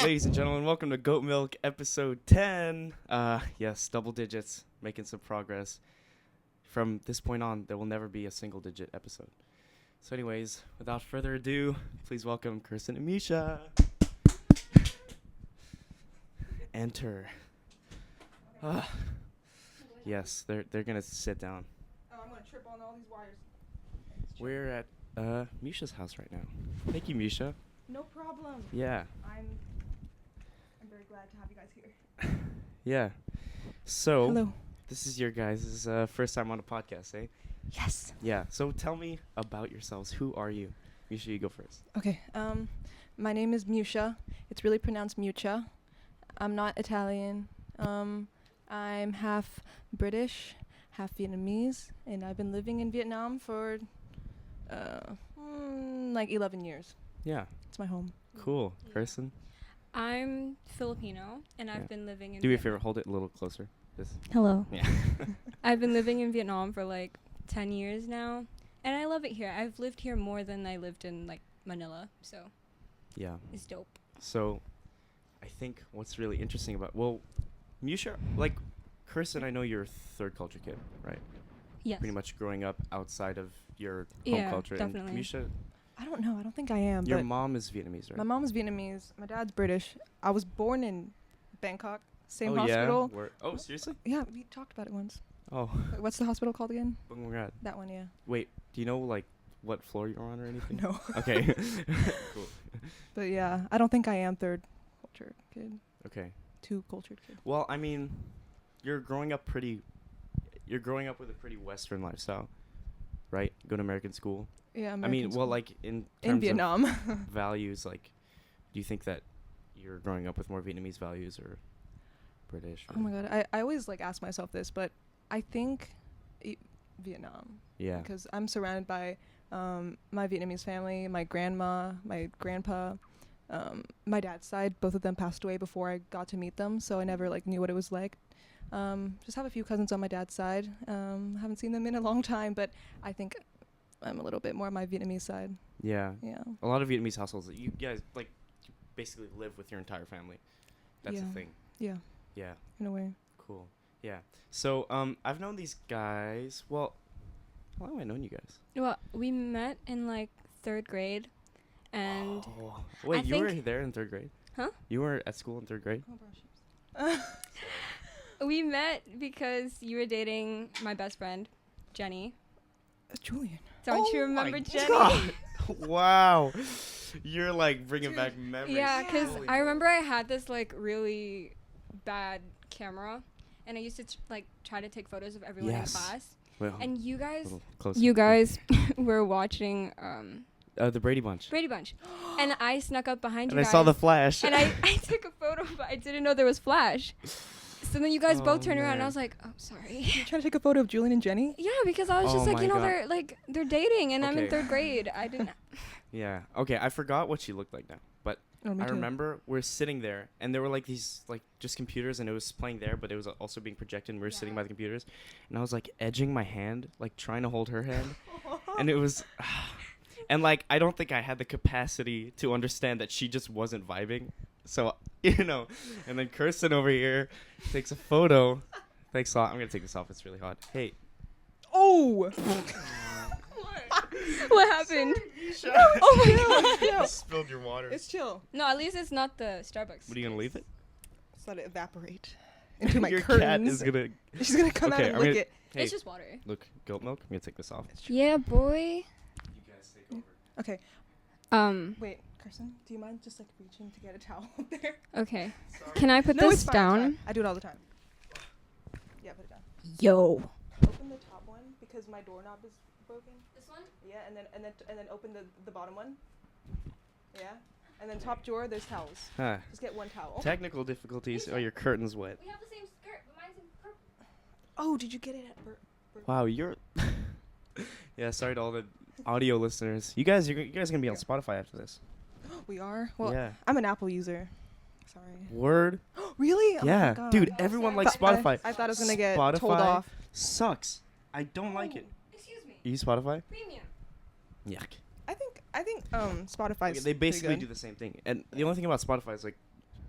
Ladies and gentlemen, welcome to Goatmilk episode 10. Yes, double digits, making some progress. From this point on, there will never be a single digit episode. So anyways, without further ado, please welcome Kirsten and Miuccia. Enter. Yes, they're gonna sit down. Oh, I'm gonna trip on all these wires. We're at Miuccia's house right now. Thank you, Miuccia. No problem. Yeah. I'm very glad to have you guys here. Yeah. So Hello. this is your guys' first time on a podcast, eh? Yes. Yeah. So tell me about yourselves. Who are you? Miuccia, you go first. Okay. My name is Miuccia. It's really pronounced Miuccia. I'm not Italian. I'm half British, half Vietnamese, and I've been living in Vietnam for like 11 years. Yeah. It's my home. Cool. Yeah. Kirsten? I'm Filipino, and Yeah. I've been living in Do me a favor. Hold it a little closer. This. Hello. Yeah. I've been living in Vietnam for like 10 years now, and I love it here. I've lived here more than I lived in like Manila, so Yeah. it's dope. So I think what's really interesting about, well, Miuccia, like, Kirsten, I know you're a third culture kid, right? Yes. Pretty much growing up outside of your home Yeah, culture. definitely. And Miuccia, I don't know. I don't think I am. your but mom is Vietnamese, right? my mom is Vietnamese. My dad's British. I was born in Bangkok. Same oh, hospital. Yeah? Oh, seriously? Yeah, we talked about it once. Oh. Wait, what's the hospital called again? Bung Bung Rat. That one, yeah. Wait, do you know, like, what floor you're on or anything? No. Okay. Cool. But yeah, I don't think I am third cultured kid. Okay. Two cultured kid. Well, I mean, you're growing up with a pretty Western lifestyle, right? Go to American school. Yeah, I mean, well, like, in terms in Vietnam. of values, like, do you think that you're growing up with more Vietnamese values or British? Oh my god, I always like ask myself this, but I think Vietnam. Yeah. Because I'm surrounded by my Vietnamese family, my grandma, my grandpa, my dad's side. Both of them passed away before I got to meet them, so I never like knew what it was like. Just have a few cousins on my dad's side. Haven't seen them in a long time, but I think I'm a little bit more on my Vietnamese side. Yeah. Yeah. A lot of Vietnamese households, you guys, like, you basically live with your entire family. That's the Yeah. thing. Yeah, Yeah. in a way. Cool. Yeah. So, I've known these guys. Well, how long have I known you guys? Well, we met in like 3rd grade, and Oh. Wait, I you were think- there in 3rd grade? Huh? You were at school in 3rd grade? we met because you were dating my best friend, Jenny. Julian. Don't you Oh my remember Jenny? God. Wow. You're like bringing back memories. Yeah, because Holy I remember I had this like really bad camera, and I used to try to take photos of everyone Yes. in class. Wait, And you guys, little closer. were watching The Brady Bunch. Brady Bunch, and I snuck up behind And you I guys. saw the flash. and I took a photo, but I didn't know there was flash. So then you guys Oh, both turned around, and man. I was like, "Oh, sorry." You trying to take a photo of Julian and Jenny? Yeah, because I was Oh just like, my God. they're dating, and I'm in Okay. 3rd grade. I didn't. Yeah. Okay, I forgot what she looked like now. But Oh, me I too. remember we're sitting there, and there were like these like just computers, and it was playing there, but it was also being projected, and we were sitting by the computers. And I was like edging my hand, like trying to hold her hand. And it was... And, like, I don't think I had the capacity to understand that she just wasn't vibing. So, you know. And then Kirsten over here takes a photo. Thanks a lot. I'm going to take this off. It's really hot. Hey. Oh! What happened? Oh my god! You spilled your water. It's chill. No, at least it's not the Starbucks. What, are you going to leave it? Just let it evaporate into my Your curtains. cat is going to... She's gonna come out Okay, and I'm lick gonna- it. Hey, It's just water. look, goat milk. I'm going to take this off. Yeah, boy. You guys take over. Okay. Wait. Kirsten, do you mind just like reaching to get a towel up there? Okay. Can I put No, this it's fine, it's down? fine. I do it all the time. Yeah, put it down. Yo. Open the top one because my doorknob is broken. This one? Yeah, and then open the bottom one. Yeah, and then top drawer. There's towels. Huh. Just get one towel. Technical difficulties. Oh, your curtain's wet. We have the same skirt, but mine's in purple. Oh, did you get it at Wow, you're... Yeah, sorry to all the audio listeners. You guys are gonna be on Yeah. Spotify after this. We are. Well, yeah. I'm an Apple user. Sorry. Word. Really? Oh my Yeah, God. dude. Oh, Everyone sorry. likes But Spotify. I thought I was gonna get Spotify told off. Sucks. I don't like it. Excuse me. You use Spotify? Premium. Yuck. I think Spotify's Okay, they basically pretty do good. the same thing. And the only thing about Spotify is like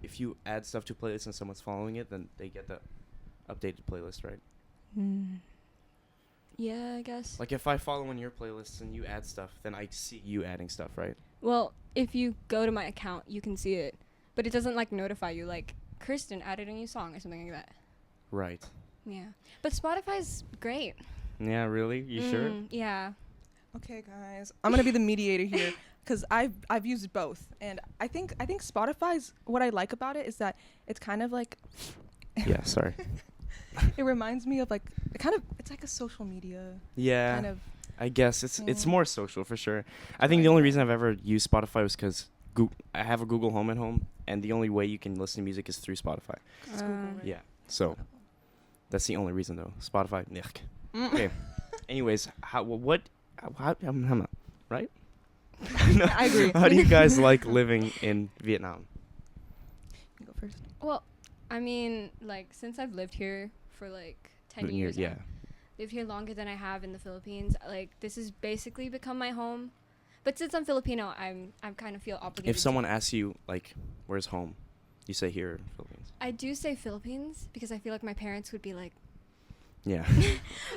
if you add stuff to playlists and someone's following it, then they get the updated playlist, right? Yeah, I guess. Like if I follow on your playlists and you add stuff, then I see you adding stuff, right? Well, if you go to my account, you can see it, but it doesn't like notify you. Like Kirsten added a new song or something like that. Right. Yeah, but Spotify's great. Yeah, really? You sure? Yeah. Okay, guys, I'm gonna be the mediator here because I've used both, and I think Spotify's what I like about it is that it's kind of like Yeah, sorry. it reminds me of like it's like a social media Yeah. kind of. I guess it's Yeah. more social for sure. I think Right. the only reason I've ever used Spotify was because I have a Google Home at home, and the only way you can listen to music is through Spotify. It's Google, right? Yeah, so that's the only reason though. Spotify, yuck. Mm. Okay. Anyways, right? I agree. How do you guys like living in Vietnam? You go first. Well, I mean, like since I've lived here for like 10 years, Yeah. lived here longer than I have in the Philippines. Like this has basically become my home. But since I'm Filipino, I'm kind of feel obligated. If someone asks you like, "Where's home?" you say here, Philippines. I do say Philippines because I feel like my parents would be like, Yeah.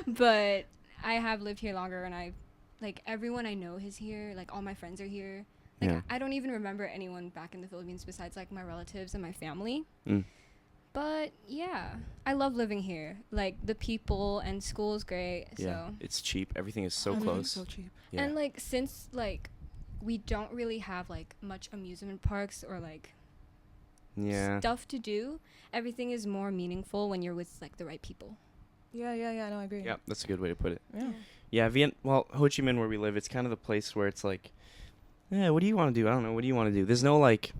but I have lived here longer, and like everyone I know is here. Like all my friends are here. Like Yeah. I don't even remember anyone back in the Philippines besides like my relatives and my family. Mm. But yeah, I love living here. Like the people and school is great. Yeah. So It's cheap. Everything is so Everything's close. So cheap. Yeah. and like since like we don't really have like much amusement parks or like Yeah. stuff to do, everything is more meaningful when you're with like the right people. Yeah. No, I agree. Yeah, that's a good way to put it. Yeah. Yeah, Ho Chi Minh, where we live, it's kind of the place where it's like, yeah, what do you want to do? I don't know. What do you want to do? There's no like,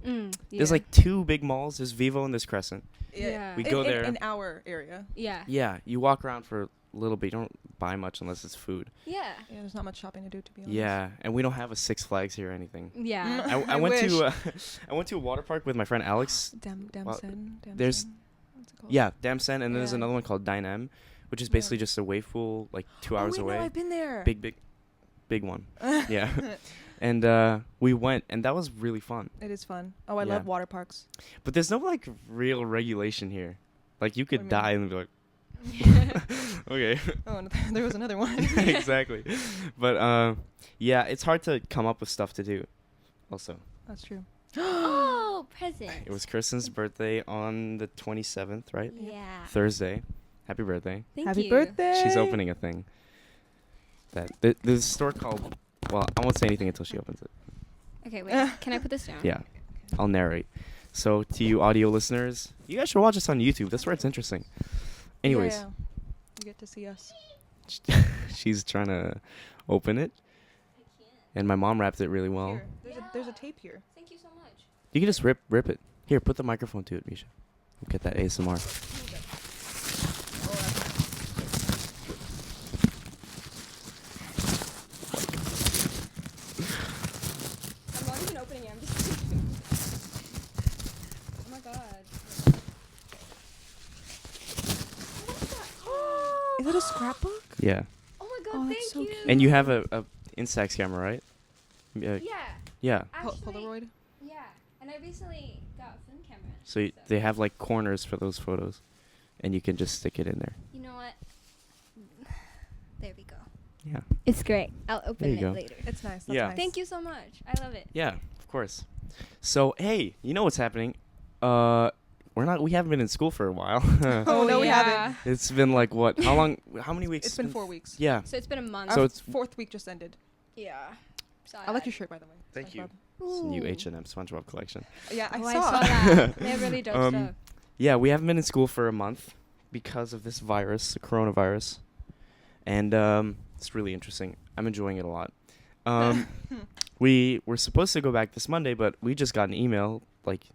there's like 2 big malls. There's Vivo and there's Crescent. Yeah. We go there. in our area. yeah. Yeah, you walk around for a little bit. You don't buy much unless it's food. Yeah. Yeah, there's not much shopping to do, to be honest. Yeah, and we don't have a Six Flags here or anything. Yeah. I I went wish. to I went to a water park with my friend Alex. Well, there's- What's it called? Yeah, Dam Sen, and then there's Yeah. another one called Dynam, which is Yeah. basically just a wave pool, like 2 hours wait, away. No, I've been there. Big one. Yeah. And we went, and that was really fun. It is fun. Oh, I Yeah. love water parks. But there's no like real regulation here. Like you could What do you die and be like, okay. Oh, and there was another one. Exactly. But yeah, it's hard to come up with stuff to do. Also, That's true. Oh, present. it was Kirsten's birthday on the 27th, right? Yeah. Thursday. Happy birthday. Thank Happy you. birthday. She's opening a thing. There's a store called. Well, I won't say anything until she opens it. Okay, wait. Can I put this down? Yeah, I'll narrate. So to you audio listeners, you guys should watch us on YouTube. That's where it's interesting. Anyways, Yeah. You get to see us. she's trying to open it, and my mom wrapped it really well. Here, there's a tape here. Thank you so much. You can just rip it. Here, put the microphone to it, Miuccia. We'll get that ASMR. I'm not even opening it. I'm just. Oh my god. Is it a scrapbook? Yeah, Oh my god, Oh, that's thank so you. cute. and you have a Instax camera, right? Yeah. Yeah. Actually, Polaroid. yeah. And I recently got a film camera. So they have like corners for those photos, and you can just stick it in there. You know what? There we go. Yeah. It's great. I'll There open you it go. later. It's nice. That's Yeah. nice. Thank you so much. I love it. Yeah, of course. So hey, you know what's happening? We haven't been in school for a while. Oh, no, we haven't. It's been like what? How long? How many weeks? It's been 4 weeks. Yeah. So it's been a month. So Our it's- 4th week just ended. Yeah. I like your shirt, by the way. Thank you. SpongeBob. It's the new Ooh. H&M SpongeBob collection. Yeah, I Oh, saw. that. They have really dope stuff. Yeah, we haven't been in school for a month because of this virus, the coronavirus, and it's really interesting. I'm enjoying it a lot. We were supposed to go back this Monday, but we just got an email like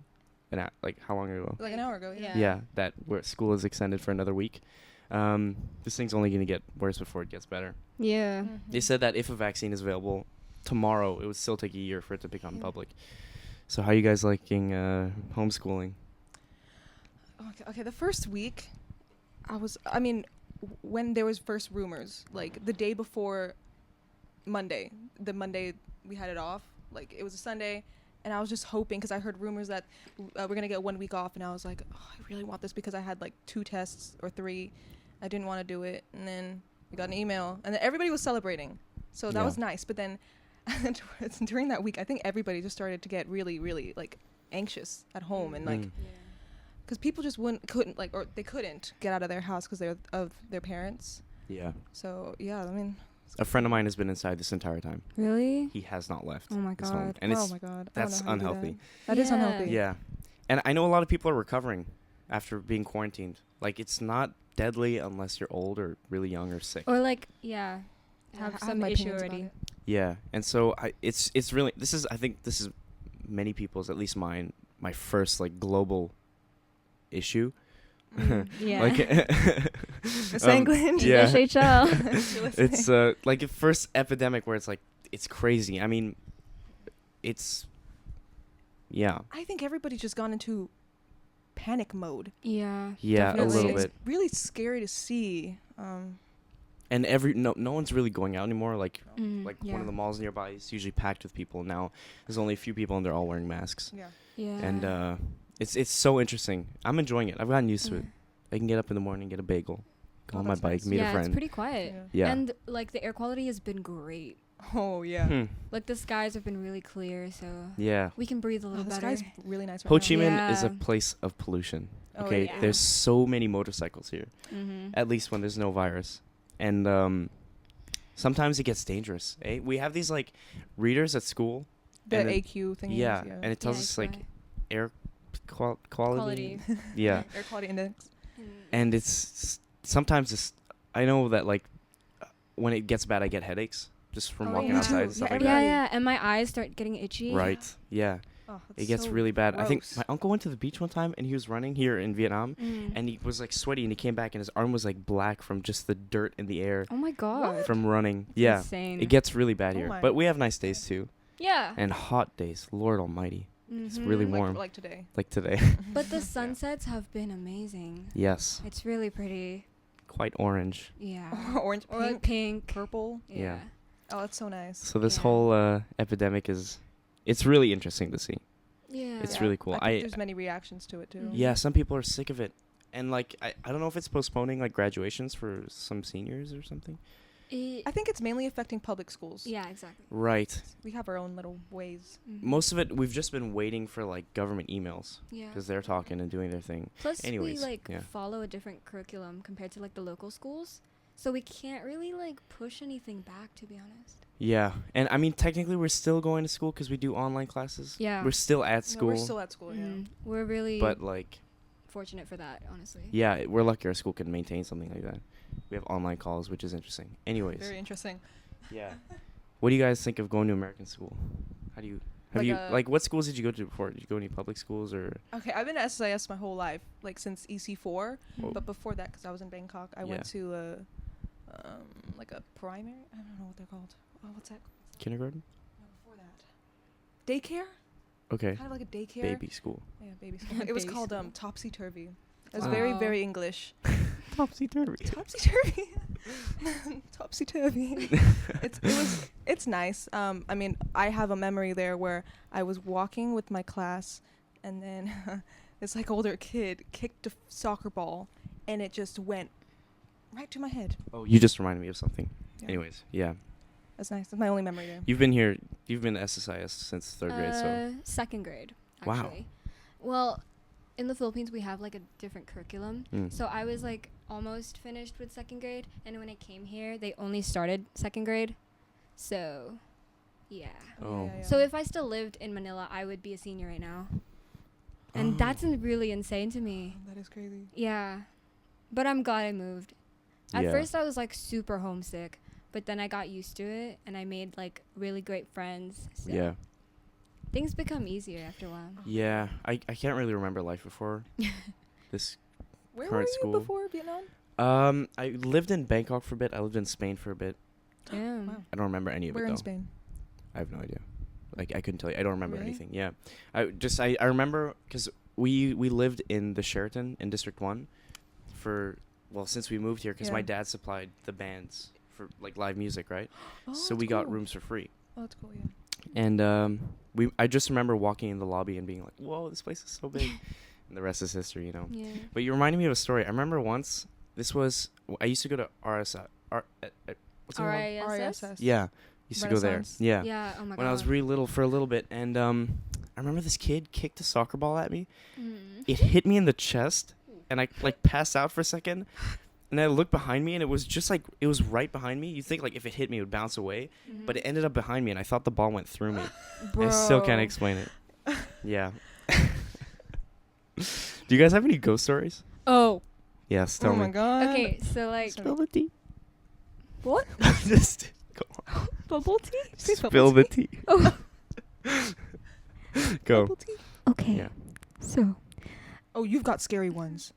how long ago? Like an hour ago. Yeah. Yeah. Yeah, that where school is extended for another week. This thing's only going to get worse before it gets better. Yeah. Mhm. They said that if a vaccine is available tomorrow, it would still take a year for it to become Yeah. public. So how are you guys liking homeschooling? Okay, the first week, when there was first rumors, like the day before Monday, the Monday we had it off, like it was a Sunday, And I was just hoping, because I heard rumors that we're going to get 1 week off. And I was like, oh, I really want this because I had like 2 tests or 3. I didn't want to do it. And then we got an email. And then everybody was celebrating. So that was nice. But then during that week, I think everybody just started to get really, really like anxious at home. And like, because people just couldn't get out of their house because they're of their parents. Yeah. So, yeah, I mean. A friend of mine has been inside this entire time. Really? He has not left. Oh my his home. God. And Oh my God. that's unhealthy. That is unhealthy. Yeah. And I know a lot of people are recovering after being quarantined. Like, it's not deadly unless you're old or really young or sick. Or like, I have have some my issue opinions about already. it. Yeah. And so it's really, I think this is many people's, at least mine, my first like global issue. Yeah. Like, Miss England. yeah. HHL. It's like a first epidemic where it's like, it's crazy. I mean, it's, yeah. I think everybody's just gone into panic mode. Yeah. Yeah, a definitely. little It's bit. really scary to see. And no one's really going out anymore. Like one Yeah. of the malls nearby is usually packed with people. Now there's only a few people and they're all wearing masks. Yeah. Yeah. And it's so interesting. I'm enjoying it. I've gotten used to Yeah. it. I can get up in the morning, get a bagel, go Oh, on my that's bike, nice. meet a yeah, friend. it's pretty quiet. Yeah. And like the air quality has been great. Oh yeah. Hmm. Like the skies have been really clear, so Yeah. we can breathe a Oh, little the better. sky's really nice right Ho now. Chi Minh is a Yeah. place of pollution. Oh, Okay, yeah. there's so many motorcycles here. Mm-hmm. At least when there's no virus, and sometimes it gets dangerous. Eh? We have these like readers at school. The and it- AQ thing. yeah, and it tells us like air quality. quality. Yeah. air quality index. And it's sometimes I know that like when it gets bad I get headaches just from Oh, walking yeah. outside Me and too. stuff Yeah, like Yeah, that. yeah, and my eyes start getting itchy. Right. Yeah. Oh, It gets really bad. I think gross. my uncle went to the beach one time and he was running here in Vietnam Mm. and he was like sweaty and he came back and his arm was like black from just the dirt in the air Oh my God. from running. That's Yeah. Insane. It gets really bad Oh here. my. But we have nice days too. Yeah. And hot days. Lord almighty. It's really Mhm. warm. Like today. Like today. But the sunsets have been amazing. Yes. It's really pretty. Quite orange. Yeah. Orange, Or like pink. purple. Yeah. Oh, that's so nice. So this Yeah. whole epidemic it's really interesting to see. Yeah. It's really cool. I think there's many reactions to it too. Mhm. Yeah, some people are sick of it. And like I don't know if it's postponing like graduations for some seniors or something. I think it's mainly affecting public schools. Yeah, exactly. Right. We have our own little ways. Mhm. Most of it we've just been waiting for like government emails Yeah. because they're talking and doing their thing. Plus, anyways, we like yeah. follow a different curriculum compared to like the local schools, so we can't really like push anything back. To be honest. Yeah. And I mean technically we're still going to school because we do online classes. Yeah. We're still at Yeah, school. we're still at school. Mhm. We're really but like fortunate for that, honestly. yeah, we're lucky our school can maintain something like that. We have online calls, which is interesting. Yeah. Anyways. Very interesting. Yeah. What do you guys think of going to American school? How do you have Like you a- like what schools did you go to before? Did you go to any public schools or Okay, I've been at SIS my whole life, like since EC4. Oh. But before that, because I was in Bangkok, I went Yeah. to like a primary. I don't know what they're called. Oh, what's that? kindergarten? No, before that. Daycare. Okay. Kind of like a daycare. Baby school. Yeah, baby school. It was Baby called school. Topsy Turvy. It was Wow. very, very English. Topsy turvy. Topsy Turvy. Topsy Turvy. It's nice. I mean, I have a memory there where I was walking with my class, and then this like older kid kicked a soccer ball, and it just went right to my head. Oh, you just reminded me of something. Yeah. Anyways, yeah. That's nice. That's my only memory there. You've been here. You've been to SSIS since third grade, so Second grade. Wow. Actually. Well, in the Philippines we have like a different curriculum. Mm. So I was like almost finished with second grade, and when I came here, they only started second grade. So, yeah. Oh. So if I still lived in Manila, I would be a senior right now. And that's really insane to me. That is crazy. Yeah. But I'm glad I moved. At Yeah. first I was like super homesick, but then I got used to it and I made like really great friends. So Yeah. things become easier after a while. Yeah. I can't really remember life before this. Where Current were you school. before Vietnam? I lived in Bangkok for a bit. I lived in Spain for a bit. Damn. Wow. I don't remember any of Where it though. in Spain? I have no idea. Like I couldn't tell you. I don't remember Really? anything. Yeah. I remember because we lived in the Sheraton in District 1 for since we moved here because my Yeah. dad supplied the bands for like live music, right? Oh, so that's we got cool. rooms for free. Oh, that's cool. Yeah. And I just remember walking in the lobby and being like, whoa, this place is so big. And the rest is history, you know. Yeah. But you reminded me of a story. I remember once, I used to go to RSI. What's it called? RISS. Yeah. Used to go there. Renaissance. Yeah. Yeah. Oh my god. When I was really little for a little bit. And I remember this kid kicked a soccer ball at me. It hit me in the chest. And I like passed out for a second. And I looked behind me, and it was just like, it was right behind me. You'd think like if it hit me, it would bounce away. But it ended up behind me, and I thought the ball went through me. Bro. I still can't explain it. Yeah. Do you guys have any ghost stories? Oh. Yes, tell Oh my me. god. Okay. So like. Spill the tea. What? Just go on. Bubble tea? Spill the tea. Oh. Go. Bubble tea? Okay. Yeah. So. Oh, you've got scary ones.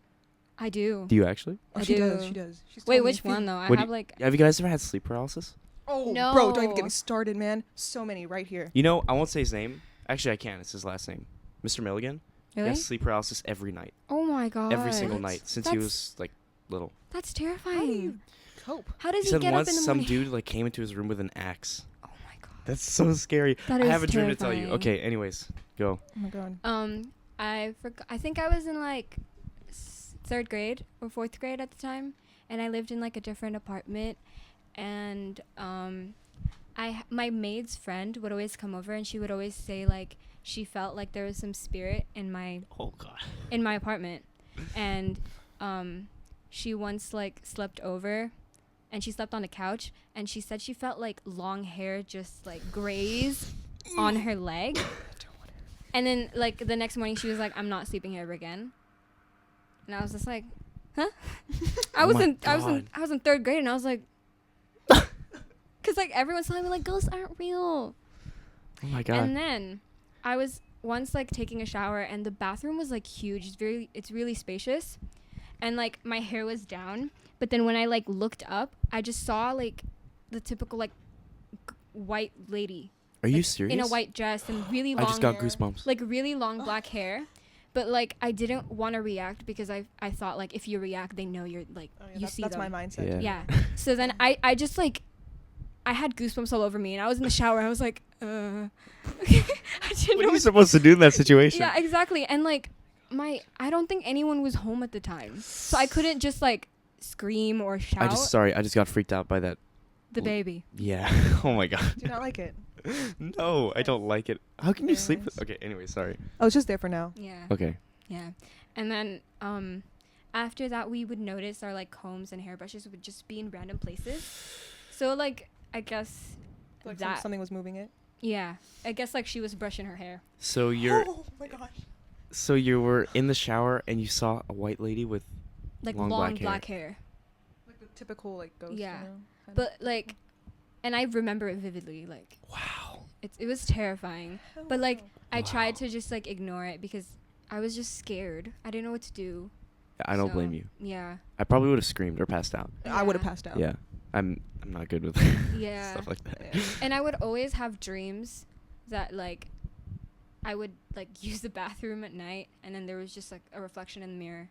I do. Do you actually? Oh, I she do. does. She does. She's Wait, told me which a few. one though? I What do have you- like. Have you guys ever had sleep paralysis? Oh, No. bro, don't even get me started, man. So many right here. You know, I won't say his name. Actually, I can. It's his last name. Mr. Milligan. He Really? has sleep paralysis every night. Oh my god. Every single What? night since he That's- was like little. That's How do terrifying. you cope? How does He he said get once up in the some morning? dude like came into his room with an axe. Oh my god. That's so scary. That I is have a dream to tell you. terrifying. Okay, anyways, go. Oh my god. I think I was in like 3rd grade or 4th grade at the time, and I lived in like a different apartment, and my maid's friend would always come over, and she would always say like she felt like there was some spirit in my Oh god. apartment, and she once like slept over, and she slept on the couch, and she said she felt like long hair just like graze on her leg. And then like the next morning she was like, I'm not sleeping here ever again. And I was just like, huh? I was my in God. 3rd grade, and I was like, cuz like everyone's telling me like ghosts aren't real. Oh my god. And then I was once like taking a shower, and the bathroom was like huge. It's really spacious. And like my hair was down, but then when I like looked up, I just saw like the typical like white lady Are you like, serious? in a white dress and really long I just got hair, goosebumps. like really long black hair. But like I didn't want to react because I thought like if you react, they know you're like you see that's them. my mindset. Yeah. too. Yeah. So then I just like I had goosebumps all over me, and I was in the shower. I was like, I didn't What know are you supposed to do in that situation? Yeah, exactly. And like I don't think anyone was home at the time, so I couldn't just like scream or shout. I just got freaked out by that. The baby. Yeah. Oh my god. Do not like it. No, I don't like it. How can you Very sleep nice. with? Okay, anyway, sorry. Oh, it's just there for now. Yeah. Okay. Yeah. And then after that, we would notice our like combs and hairbrushes would just be in random places. So like I guess Like that something was moving it. yeah, I guess like she was brushing her hair. So you're Oh my gosh. so you were in the shower and you saw a white lady with Like Long long, black black hair. Like the typical like ghost. Yeah. You know, kind But like, and I remember it vividly. Like wow. it was terrifying. But like I tried Wow. to just like ignore it because I was just scared. I didn't know what to do. I don't So, blame you. Yeah. I probably would have screamed or passed out. I would have Yeah. passed out. Yeah. I'm not good with Yeah. stuff like that. Yeah. And I would always have dreams that like I would like use the bathroom at night, and then there was just like a reflection in the mirror.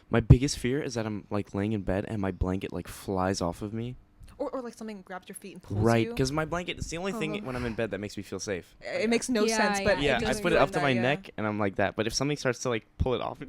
My biggest fear is that I'm like laying in bed and my blanket like flies off of me. Or like something grabs your feet and pulls Right, you. because my blanket is the only thing Oh. when I'm in bed that makes me feel safe. It makes no Yeah, sense, but yeah, Yeah, it I doesn't put it feel up to that, my yeah. neck and I'm like that. But if something starts to like pull it off,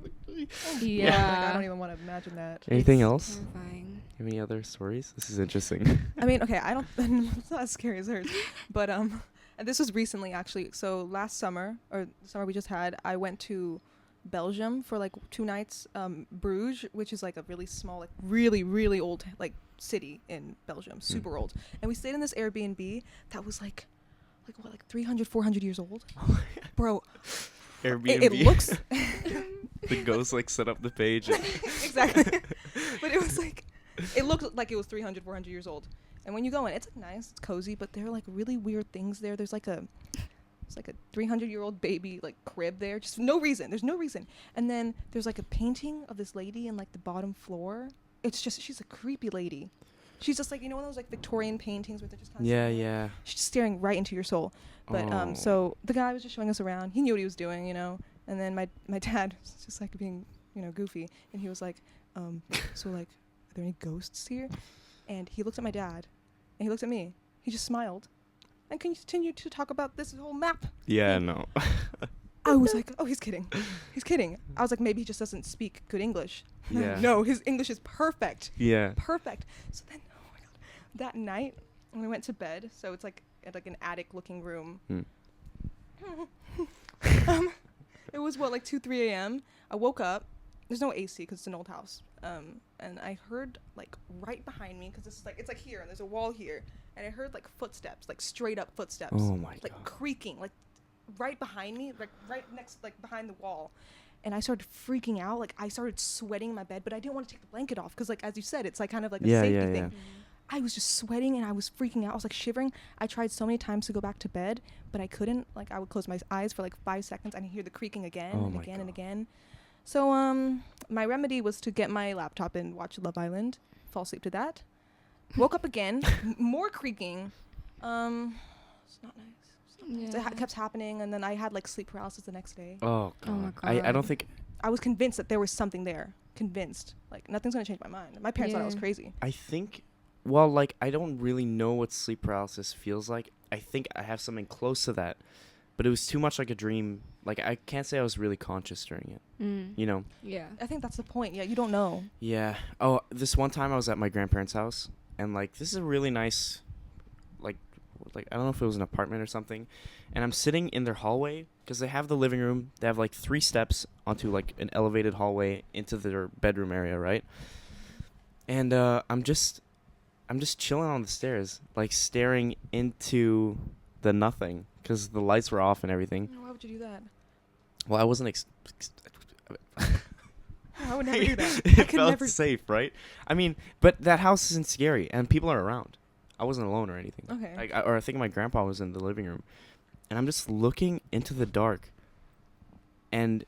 Yeah. Like, I don't even want to imagine that. anything It's else? Terrifying. Any other stories? This is interesting. I mean, okay, I don't. It's not as scary as hers, but and this was recently actually. So last summer or the summer we just had, I went to Belgium for like 2 nights. Bruges, which is like a really small, like really old like city in Belgium, super old. And we stayed in this Airbnb that was like 300, 400 years old, bro. Airbnb. It looks The ghost like set up the page. And exactly, but it was like it looked like it was 300, 400 years old. And when you go in, it's like nice, it's cozy, but there are like really weird things there. It's like a 300-year-old baby like crib there, just no reason. There's no reason. And then there's like a painting of this lady in like the bottom floor. It's just she's a creepy lady. She's just like, you know, one of those like Victorian paintings where they're just kind of yeah. she's just staring right into your soul. But Oh. so the guy was just showing us around. He knew what he was doing, you know. And then my dad was just like being, you know, goofy, and he was like, so like, are there any ghosts here? And he looked at my dad, and he looked at me. He just smiled, and continue to talk about this whole map. Yeah, no. I was like, oh, he's kidding. He's kidding. I was like, maybe he just doesn't speak good English. Yeah. No, his English is perfect. Yeah. Perfect. So then, oh my God, that night when we went to bed, so it's like at like an attic-looking room. It was like 2-3 a.m. I woke up. There's no AC because it's an old house. And I heard like right behind me, because this is like, it's like here and there's a wall here, and I heard like footsteps, like straight up footsteps. Oh my like God. creaking, like right behind me, like right next, like behind the wall. And I started freaking out. Like I started sweating in my bed, but I didn't want to take the blanket off because, like, as you said, it's like kind of like a safety thing. I was just sweating and I was freaking out. I was like shivering. I tried so many times to go back to bed, but I couldn't. Like I would close my eyes for like 5 seconds and I hear the creaking again and again and again. So my remedy was to get my laptop and watch Love Island, fall asleep to that. Woke up again, more creaking. It's not nice. Yeah. It kept happening, and then I had like sleep paralysis the next day. Oh God. Oh my I don't God. think. I was convinced that there was something there. Convinced. Like nothing's gonna change my mind. My parents thought I was crazy. I think. Well, like I don't really know what sleep paralysis feels like. I think I have something close to that, but it was too much like a dream. Like I can't say I was really conscious during it. You know. Yeah. I think that's the point. Yeah, you don't know. Yeah. Oh, this one time I was at my grandparents' house, and like this is a really nice, like I don't know if it was an apartment or something, and I'm sitting in their hallway because they have the living room. They have like 3 steps onto like an elevated hallway into their bedroom area, right? And I'm just chilling on the stairs, like staring into the nothing because the lights were off and everything. Why would you do that? Well, I wasn't. I would never do that. I It could felt never. safe, right? I mean, but that house isn't scary, and people are around. I wasn't alone or anything. Okay. Like, I think my grandpa was in the living room, and I'm just looking into the dark. And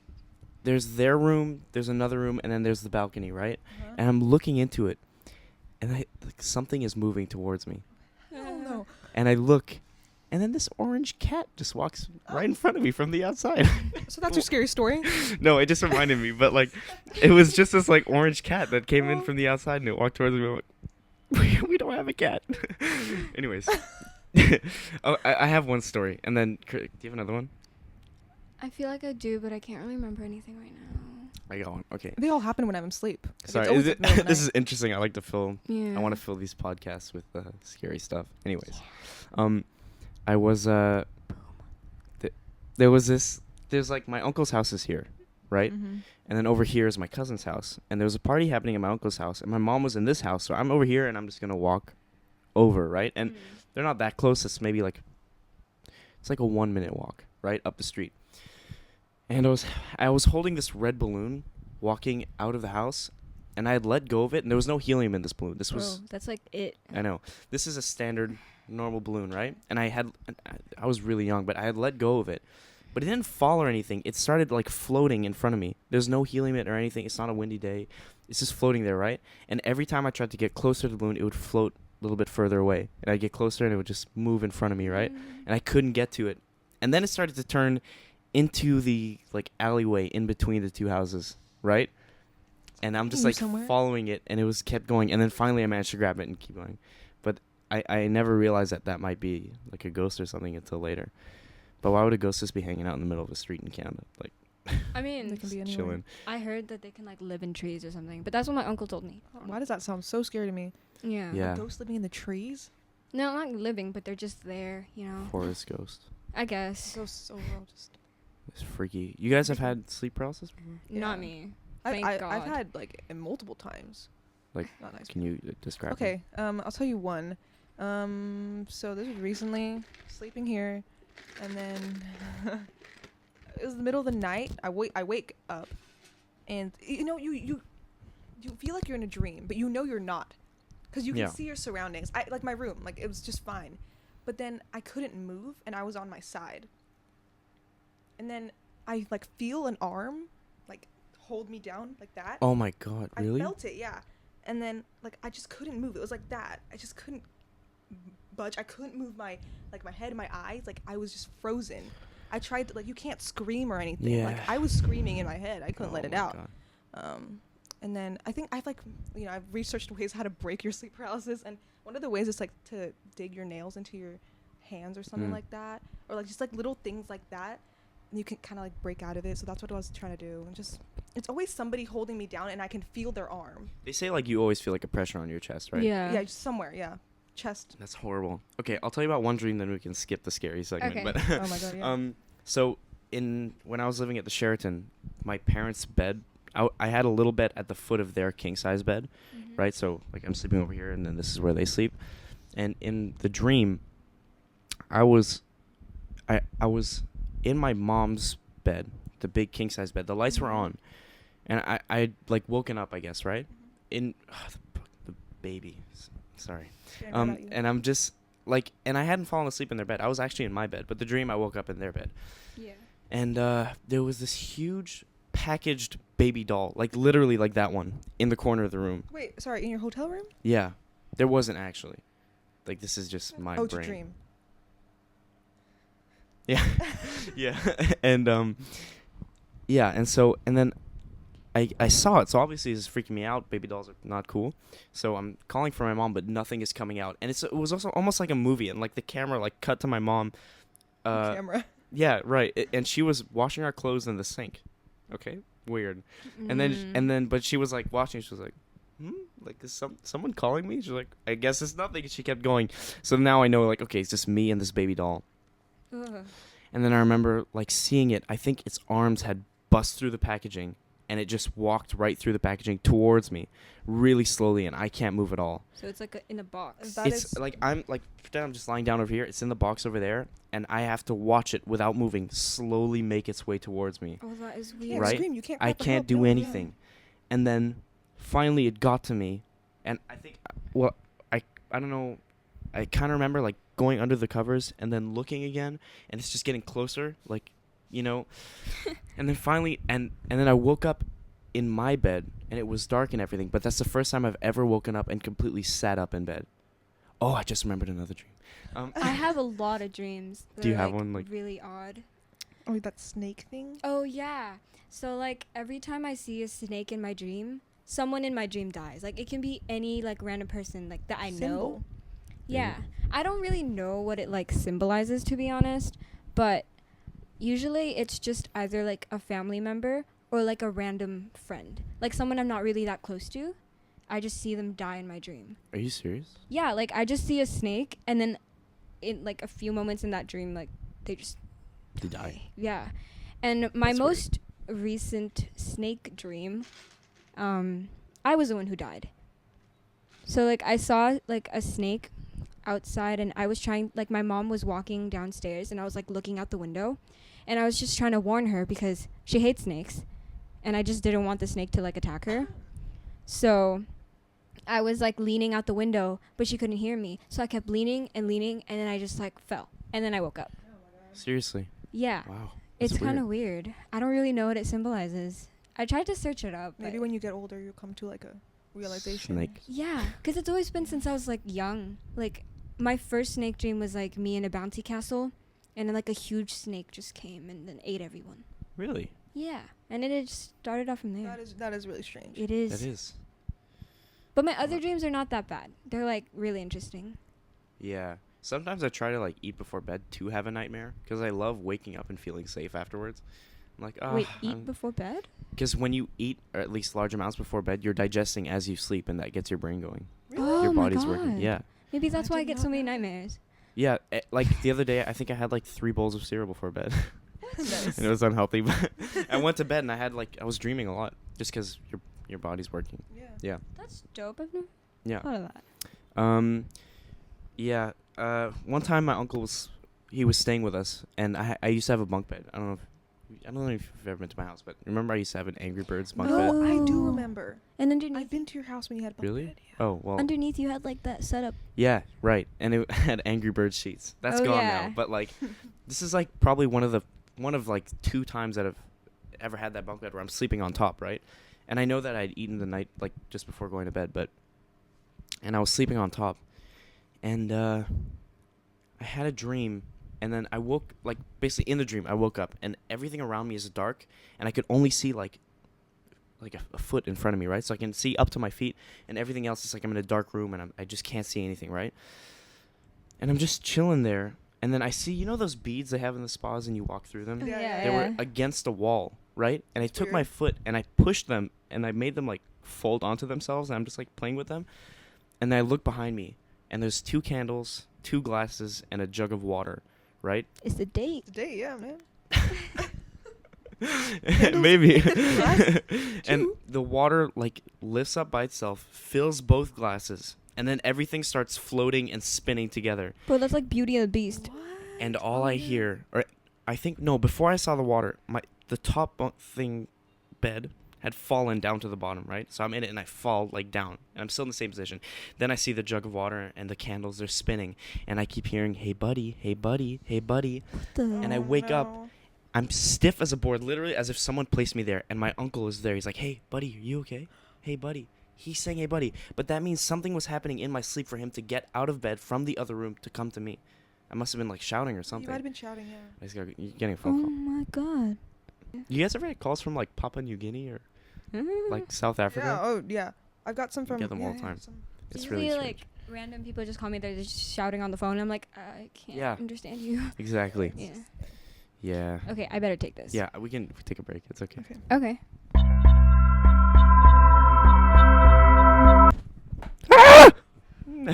there's their room, there's another room, and then there's the balcony, right? Uh-huh. And I'm looking into it, and like something is moving towards me, Oh no. and I look, and then this orange cat just walks right in front of me from the outside. So that's your scary story? No, it just reminded me, but like, it was just this like orange cat that came in from the outside and it walked towards me. I'm like, we don't have a cat. Anyways, oh, I have one story, and then do you have another one? I feel like I do, but I can't really remember anything right now. I got one. Okay. They all happen when I'm asleep. Like, it's Sorry, always is at the middle of the this night. is interesting. I like to fill. Yeah. I want to fill these podcasts with scary stuff. Anyways, I was there was this. There's like my uncle's house is here, right? Mm-hmm. And then over here is my cousin's house. And there was a party happening at my uncle's house. And my mom was in this house. So I'm over here and I'm just going to walk over, right? And they're not that close. It's maybe like, it's like a 1-minute walk, right? Up the street. And I was holding this red balloon walking out of the house. And I had let go of it. And there was no helium in this balloon. This was, that's like it. I know. This is a standard normal balloon, right? And I was really young, but I had let go of it. But it didn't fall or anything. It started like floating in front of me. There's no helium in it or anything. It's not a windy day. It's just floating there, right? And every time I tried to get closer to the balloon, it would float a little bit further away. And I'd get closer and it would just move in front of me, right? And I couldn't get to it. And then it started to turn into the like alleyway in between the 2 houses, right? And I'm just like following it, and it was kept going. And then finally I managed to grab it and keep going. But I never realized that might be like a ghost or something until later. But why would a ghost just be hanging out in the middle of a street in Canada? Like, I mean, They can be anywhere. chilling. I heard that they can like live in trees or something, but that's what my uncle told me. Why does that sound so scary to me? Yeah. Yeah. Ghosts living in the trees? No, not living, but they're just there, you know. Forest ghost. I guess. Ghosts overall just... It's freaky. You guys have had sleep paralysis before? Not Yeah. me. Thank I've God. had like multiple times. Like, not nice. Can you describe it? Okay, I'll tell you one. So this was recently sleeping here, and then it was the middle of the night. I wake up, and you know you feel like you're in a dream, but you know you're not, because you can Yeah. see your surroundings. I like my room, like it was just fine, but then I couldn't move, and I was on my side, and then I like feel an arm, like hold me down like that. Oh my God, really? I felt it, yeah. And then like I just couldn't move. It was like that. I just couldn't budge. I couldn't move my head, my eyes. Like I was just frozen. I tried to, like, you can't scream or anything. Yeah. Like I was screaming in my head. I couldn't Oh let it my out. God. And then I think I've I've researched ways how to break your sleep paralysis, and one of the ways is like to dig your nails into your hands or something Mm. like that, or like just like little things like that, and you can kind of like break out of it. So that's what I was trying to do, and just it's always somebody holding me down, and I can feel their arm. They say like you always feel like a pressure on your chest, right? Yeah, just somewhere. Yeah, chest. That's horrible. Okay, I'll tell you about one dream, then we can skip the scary segment. Okay. But Oh my god. Yeah. So when I was living at the Sheraton, my parents' bed, I had a little bed at the foot of their king size bed, right? So like I'm sleeping over here, and then this is where they sleep. And in the dream, I was in my mom's bed, the big king size bed. The lights were on, and I like woken up, I guess, right? In the baby, sorry. Staring right at you. And I'm just like, and I hadn't fallen asleep in their bed. I was actually in my bed, but the dream I woke up in their bed. Yeah. And there was this huge packaged baby doll, like literally like that one, in the corner of the room. Wait, sorry, in your hotel room? Yeah, there wasn't actually. Like this is just my Oh, it's a brain. dream. Yeah, yeah, and yeah, and then I saw it. So obviously this is freaking me out. Baby dolls are not cool. So I'm calling for my mom, but nothing is coming out. And it was also almost like a movie, and like the camera like cut to my mom. Camera. Yeah, right. And she was washing our clothes in the sink. Okay, weird. And then, but she was like watching. She was like, like is someone calling me? She's like, I guess it's nothing. She kept going. So now I know, like, okay, it's just me and this baby doll. Ugh. And then I remember like seeing it. I think its arms had bust through the packaging, and it just walked right through the packaging towards me, really slowly, and I can't move at all. So it's like in a box. That It's is- like pretend I'm just lying down over here. It's in the box over there, and I have to watch it without moving, slowly make its way towards me. Oh, that is You weird. can't Right? scream. You can't. I cry for can't help. do No, yeah. anything. And then finally it got to me, and I think, well, I don't know, I kind of remember like going under the covers and then looking again, and it's just getting closer, like, you know. And then finally, and then I woke up in my bed, and it was dark and everything, but that's the first time I've ever woken up and completely sat up in bed. Oh, I just remembered another dream. I have a lot of dreams. Do you that are, have one, like- really odd? Oh, that snake thing. Oh yeah. So like every time I see a snake in my dream, someone in my dream dies. Like it can be any like random person like that I know. Symbol. Yeah. I don't really know what it like symbolizes, to be honest, but usually it's just either like a family member or like a random friend. Like someone I'm not really that close to. I just see them die in my dream. Are you serious? Yeah, like I just see a snake and then in like a few moments in that dream like they just They die. Yeah. And my That's weird. most recent snake dream, I was the one who died. So like I saw like a snake outside, and I was trying, like my mom was walking downstairs, and I was like looking out the window, and I was just trying to warn her because she hates snakes, and I just didn't want the snake to like attack her. So I was like leaning out the window, but she couldn't hear me. So I kept leaning, and then I just like fell, and then I woke up. Seriously? Yeah. Wow. It's That's kind of weird. I don't really know what it symbolizes. I tried to search it up. Maybe but when you get older, you'll come to like a realization. Snake. yeah, because it's always been since I was like young. Like my first snake dream was like me in a bouncy castle, and then like a huge snake just came and then ate everyone. Really? Yeah, and it just started off from there. That is really strange. It is. That is. But my other dreams are not that bad. They're like really interesting. Yeah. Sometimes I try to like eat before bed to have a nightmare because I love waking up and feeling safe afterwards. I'm like, oh. Wait, eat before bed? Because when you eat, or at least large amounts before bed, you're digesting as you sleep, and that gets your brain going. Oh Your my body's God. working. Yeah. Maybe that's I why I did get not so many know that. nightmares. Yeah. Like the other day, I think I had like 3 bowls of cereal before bed. Nice. And it was unhealthy. But I went to bed and I was dreaming a lot just because your body's working. Yeah. Yeah. That's dope. I've never Yeah. thought of that. Yeah. One time my uncle was staying with us, and I used to have a bunk bed. I don't know if you've ever been to my house, but remember I used to have an Angry Birds bunk bed. No, I do Oh. remember. And underneath, I've been to your house when you had bunk Really? bed. Yeah. Oh well. underneath you had like that setup. Yeah, right. And it had Angry Birds sheets. That's Oh, gone yeah. now. But like, this is like probably one of like 2 times that I've ever had that bunk bed where I'm sleeping on top, right? And I know that I'd eaten the night like just before going to bed, and I was sleeping on top, and I had a dream, and then I woke, like basically in the dream I woke up, and everything around me is dark, and I could only see like a foot in front of me, right? So I can see up to my feet, and everything else is like I'm in a dark room, and I just can't see anything, right? And I'm just chilling there, And then I see, you know those beads they have in the spas and you walk through them? Yeah, They were against a wall, right? And I That's took my weird. foot and I pushed them and I made them like fold onto themselves and I'm just like playing with them. And then I look behind me and there's 2 candles, 2 glasses, and a jug of water, right? It's a date. Today, yeah, man. Maybe. Glass. And the water like lifts up by itself, fills both glasses, and then everything starts floating and spinning together. Bro, that's like Beauty and the Beast. What? And all Oh, I yeah. hear, or I think no, before I saw the water, the top bed had fallen down to the bottom, right? So I'm in it and I fall like down, and I'm still in the same position. Then I see the jug of water and the candles, they're spinning, and I keep hearing, "Hey buddy, hey buddy, hey buddy." And I Oh, wake up. no. I'm stiff as a board, literally as if someone placed me there, and my uncle is there. He's like, "Hey buddy, are you okay? Hey buddy." He's saying, "Hey buddy," but that means something was happening in my sleep for him to get out of bed from the other room to come to me. I must have been like shouting or You something. might have been shouting, yeah. I just you're getting a Oh phone call. my god. You guys ever get calls from like Papua New Guinea or like South Africa? Yeah, oh, yeah. I've got some You from... get them all yeah, the time. some- It's Usually, really strange. like random people just call me. They're just shouting on the phone. I'm like, I can't Yeah. understand you. Exactly. Yeah. Yeah. Okay, I better take this. Yeah, we can take a break. It's okay. Okay. Okay.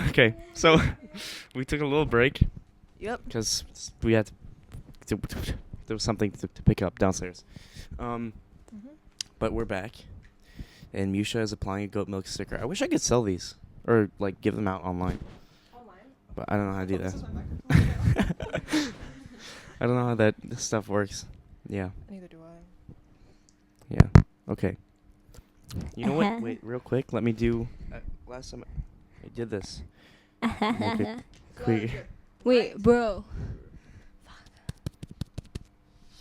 Okay, so we took a little break Yep. because we had to, there was something to pick up downstairs. Mhm. But we're back, and Miuccia is applying a Goatmilk sticker. I wish I could sell these or like give them out online, Online? but I don't know how to do Oh, this that. is my microphone. I don't know how that stuff works. Yeah, Neither do I. yeah. Okay. You know what? Wait, real quick. Let me do. Last time I did this. Okay. Quick. Wait, bro.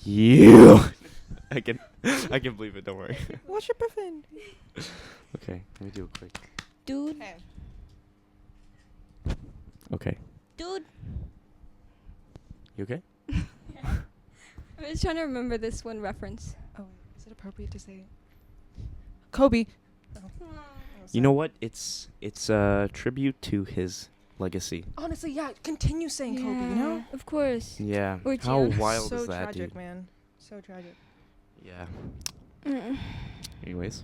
You. I can believe it. Don't worry. Wash your puffin. Okay, let me do it quick. Dude. Okay. Okay. Dude. You okay? I was trying to remember this one reference. Oh, is it appropriate to say Kobe? Oh. You know what? It's a tribute to his legacy. Honestly, yeah. Continue saying Kobe. You know. Of course. Yeah. Or How Gian. wild so is that, tragic, dude? man. So tragic. Yeah. Mm. Anyways,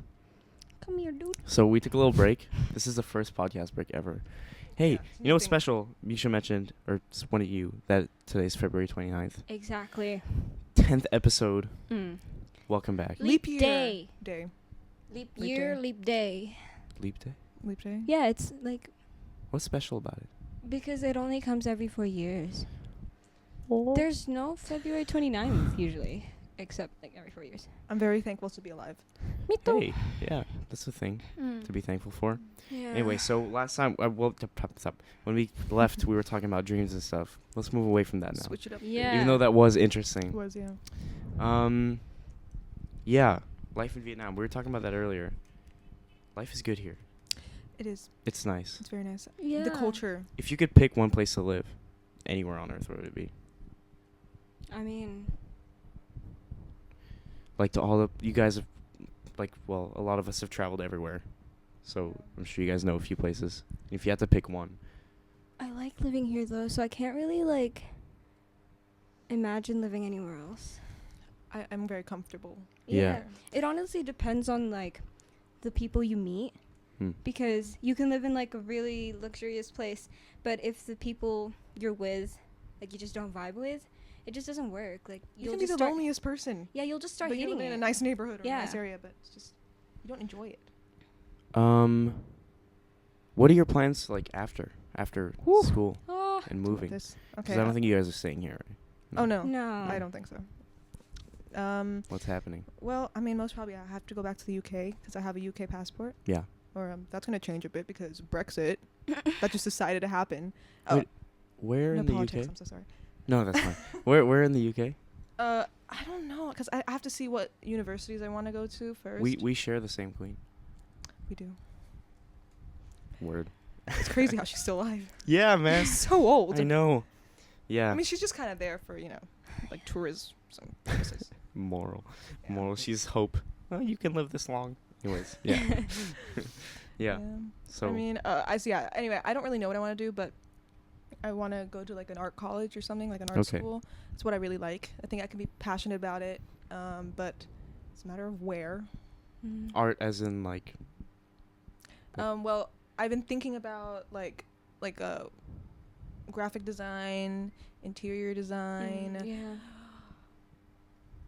Come here, dude. so we took a little break. This is the first podcast break ever. Hey, Yeah, it's you know what's nothing- special? Miuccia mentioned, or one of you, that today's February 29th. Exactly. 10th episode. Mm. Welcome back. Leap year. day. Day. Leap Leap year, day. leap day. Leap day? Leap day. Yeah, it's like What's special about it? because it only comes every 4 years. There's no February 29th usually, except like every 4 years. I'm very thankful to be alive. Me too. Hey, yeah, that's the thing Mm. to be thankful for. Yeah. Anyway, so last time, when we left, we were talking about dreams and stuff. Let's move away from that now. Switch it up. Yeah. Even though that was interesting. Was yeah. Yeah, life in Vietnam. We were talking about that earlier. Life is good here. It is. It's nice. It's very nice. Yeah. The culture. If you could pick one place to live, anywhere on Earth, where would it be? I mean, Like to all the you guys have, like, well, a lot of us have traveled everywhere, so I'm sure you guys know a few places. If you had to pick one, I like living here though, so I can't really like imagine living anywhere else. I'm very comfortable. Yeah. It honestly depends on like the people you meet. Because you can live in like a really luxurious place, but if the people you're with, like you just don't vibe with, it just doesn't work. Like You you'll can be just the start. loneliest person. Yeah, you'll just start But you hating live in it. a nice neighborhood or a nice Yeah. area, but it's just you don't enjoy it. What are your plans like after Whew. school Oh, and moving? This. Because Okay. I don't think you guys are staying here. Right? Oh no. no. I don't think so. What's happening? Well, I mean, most probably I have to go back to the UK because I have a UK passport. Yeah. Or that's gonna change a bit because Brexit. That just decided to happen. Wait, Where no in the politics. UK? I'm so sorry. No, that's fine. Where in the UK? I don't know because I have to see what universities I want to go to first. We share the same queen. We do. Word. It's crazy how she's still alive. Yeah, man. She's so old. I know. Yeah. I mean, she's just kind of there for like tourism purposes. Moral. Yeah. Moral. She's hope. Oh, you can live this long. Anyways, yeah. Yeah. So. I mean, I see. Yeah. Anyway, I don't really know what I want to do, but I want to go to like an art college or something, like an art Okay. school. It's what I really like. I think I can be passionate about it, but it's a matter of where. Mm. Art as in like. Well, I've been thinking about like graphic design, interior design, Yeah.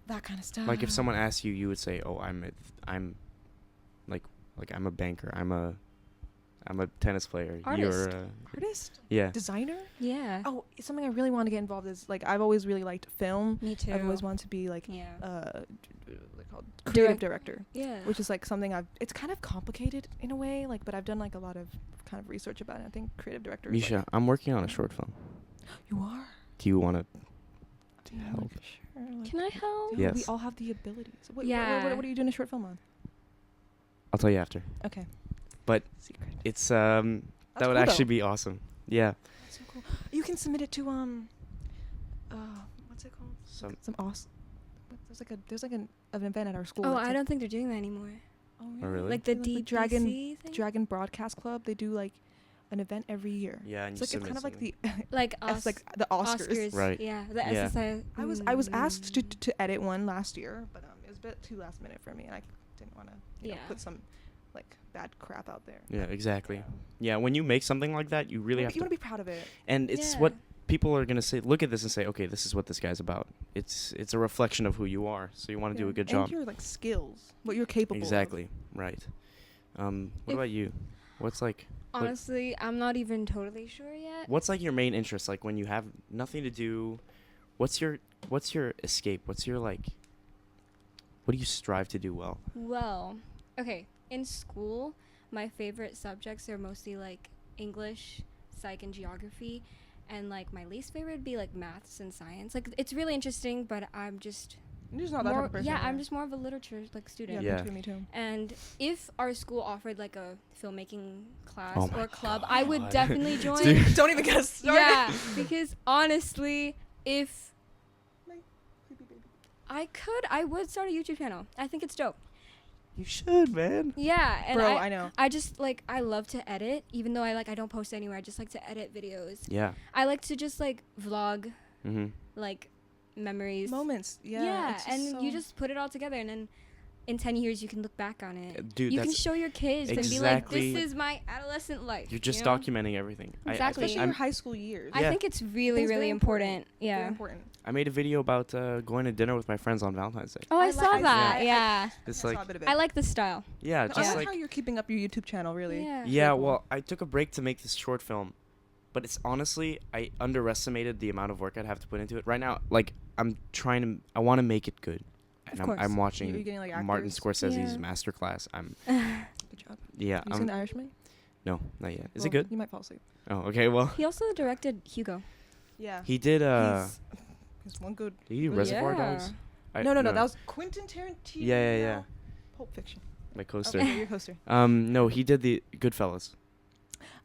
that kind of stuff. Like if someone asked you, you would say, "Oh, I'm like I'm a banker. I'm a tennis player. You're Artist. artist, yeah. designer. Yeah. Oh, something I really want to get involved is like I've always really liked film. Me too. I've always wanted to be like Yeah. what's it called, creative Direct- director, Yeah. which is like something It's kind of complicated in a way, like, but I've done like a lot of kind of research about it. I think creative director. is, Miuccia, I'm working on a short film. you are. Do you want to Do you help? like, sure, like, Can I help? yeah, we Yes. all have the abilities. Yeah. What are you doing a short film on? I'll tell you after. Okay. But Secret. It's That's that would cool, actually though. be awesome. Yeah. That's so cool. You can submit it to what's it called? Some Some there's like an event at our school. Oh, that's I like- don't think they're doing that anymore. Oh, Oh, really? Like the Like the DBC thing? Dragon Broadcast Club. They do like an event every year. yeah, and It's you like it's submit kind of like the something. Like it's like the Oscars. Right. Yeah. The Yeah. SSI. I was asked to edit one last year, but it was a bit too last minute for me, and I didn't want to Yeah. put some like bad crap out there. Yeah, exactly. Yeah, when you make something like that, you really You have want to. to be proud of it. And it's Yeah. what people are gonna say. Look at this and say, okay, this is what this guy's about. It's a reflection of who you are. So you want to do a good job. And your like skills, what you're capable of. Exactly. Right. What If- about you? What's like Honestly, I'm not even totally sure yet. what's like your main interest? Like when you have nothing to do, what's your escape? What's your like? What do you strive to do well? Well, okay. In school, my favorite subjects are mostly like English, psych, and geography. And like my least favorite would be like maths and science. Like it's really interesting, but I'm just You're just not that more, type of person. yeah, I'm just more of a literature like student. Yeah. Me too. And if our school offered like a filmmaking class Oh my or club, I would God. definitely join. Dude. Don't even get us started. Yeah, because honestly, if I would start a YouTube channel. I think it's dope. You should, man. Yeah, and Bro, I know. I just like I love to edit, even though I don't post anywhere. I just like to edit videos. Yeah. I like to just like vlog Mhm. like memories. Moments. Yeah. it's and you so- just put it all together, and then in 10 years you can look back on it. Dude, You can that's show your kids and be like, exactly- "This is my adolescent life." you're just you know? documenting everything. Exactly. especially I'm- your high school years. I Yeah. think it's really, It's very really important. Very Yeah. important. I made a video about going to dinner with my friends on Valentine's Day. Oh, I I saw like- that. I- Yeah. It's I like saw a bit of it. I like the style. yeah, No, I just like like how you're keeping up your YouTube channel. Really. Yeah. yeah. Really cool. Well, I took a break to make this short film, but it's honestly I underestimated the amount of work I'd have to put into it. Right now, like I want to make it good. And Of course. I'm watching You're getting, like, Martin actors? Scorsese's Yeah. masterclass. I'm Good job. yeah. You seen The Irishman? No, not yet. Is Well, it good? You might fall asleep. Oh, okay. Well, He also directed Hugo. Yeah. he did. He's one good. Did he do good- Reservoir Yeah. Dogs? No. That was Quentin Tarantino. Yeah. Pulp Fiction. My coaster. Okay, your coaster. No, he did the Goodfellas.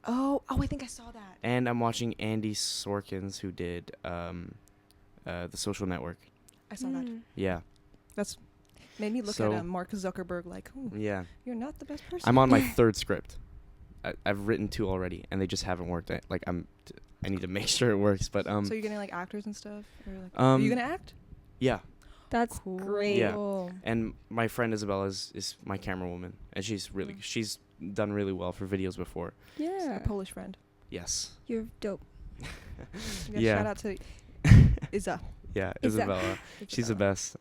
Oh, I think I saw that. And I'm watching Andy Sorkins, who did The Social Network. I saw that. Mm. Yeah, That's made me look So- at Mark Zuckerberg like, ooh, yeah. you're not the best person. I'm on my third script. I've written 2 already, and they just haven't worked. I need to make sure it works. But So you're getting like actors and stuff, or like, are Um, you gonna act? yeah. That's Cool. great. Yeah. And my friend Isabella is my camera woman, and she's Mm. she's done really well for videos before. Yeah. A Polish friend. Yes. You're dope. Shout out to Isa. Yeah, Is that- Isabella. She's the best.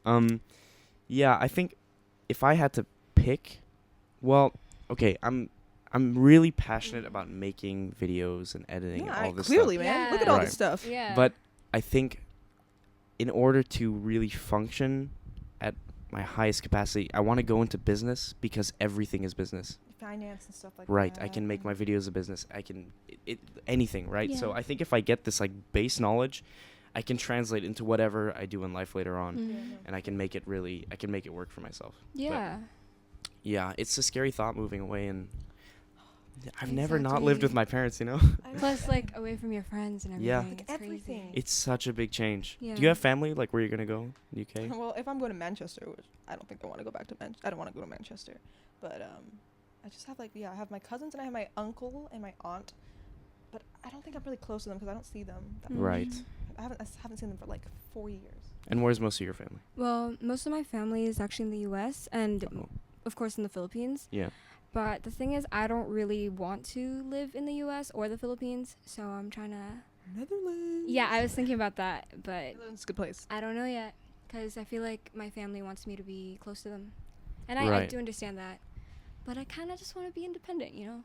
Yeah, I think if I had to pick, well, okay, I'm really passionate about making videos and editing and all this clearly, stuff. man. Yeah. Look at all Right. this stuff. Yeah. But I think in order to really function at my highest capacity, I want to go into business because everything is business. Finance and stuff like Right. that. I can make my videos a business. I can anything, right? So Yeah. I think if I get this like base knowledge, I can translate into whatever I do in life later on. Mm. And I can make it work for myself. Yeah. Yeah, it's a scary thought moving away, and I've never not lived Exactly. with my parents, you know? Plus, like, away from your friends and everything. Yeah. Like, It's crazy. everything. It's such a big change. Yeah. Do you have family, like, where you're going to go in the UK? Well, if I'm going to Manchester, which I don't think I want to go back to I don't want to go to Manchester, but I just have I have my cousins and I have my uncle and my aunt, but I don't think I'm really close to them because I don't see them. That Mm. much. Right. I haven't seen them for like 4 years. And where's most of your family? Well, most of my family is actually in the U.S. and Oh. of course in the Philippines. Yeah. But the thing is, I don't really want to live in the U.S. or the Philippines, so I'm trying to. Netherlands. Yeah, I was thinking about that, but Netherlands is a good place. I don't know yet, because I feel like my family wants me to be close to them, and I Right. do understand that, but I kind of just want to be independent, you know.